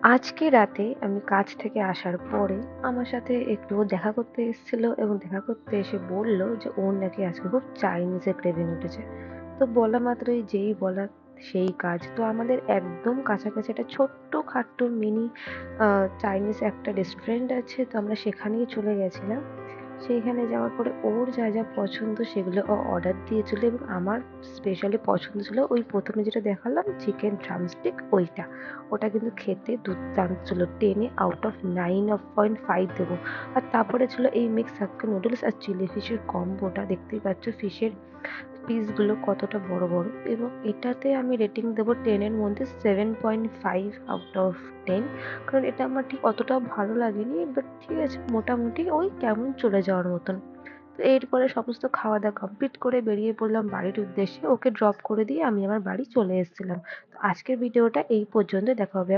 আজকে রাতে আমি কাজ থেকে আসার পরে আমার সাথে একটু দেখা করতে এসেছিল এবং দেখা করতে এসে বলল যে ওর নাকি আজকে খুব চাইনিজের ক্রেভিং উঠেছে। তো বলা মাত্রই যেই বলা সেই কাজ। তো আমাদের একদম কাছাকাছি একটা ছোট্ট-খাট্ট মিনি চাইনিজ একটা রেস্টুরেন্ট আছে। তো আমরা সেখানেই চলে গেছিলাম। সেইখানে যাওয়ার পরে ওর যা পছন্দ সেগুলো ও অর্ডার দিয়েছিল এবং আমার স্পেশালি পছন্দ ছিল ওই ১ম এ যেটা দেখালাম চিকেন ড্রামস্টিক ওইটা। ওটা কিন্তু খেতে দুর্দান্ত ছিল। 10 এ আউট অফ 9.5 দেবো। আর তারপরে ছিল এই মিক্স হাক্কা নুডলস আর চিলি ফিশের কম্বোটা দেখতেই পাচ্ছ ফিশের পিসগুলো কতটা বড় এবং এটাতে আমি রেটিং দেবো 10 এর মধ্যে 7.5 আউট অফ 10। কারণ এটা আমার ঠিক অতটাও ভালো লাগেনি। বাট ঠিক আছে মোটামুটি ওই কেমন চলে যাওয়ার মতন। তো এরপরে সমস্ত খাওয়া-দাওয়া কমপ্লিট করে বেরিয়ে পড়লাম বাড়ির উদ্দেশ্যে। ওকে ড্রপ করে দিয়ে আমি আমার বাড়ি চলে এসেছিলাম। তো আজকের ভিডিওটা এই পর্যন্তই। দেখা হবে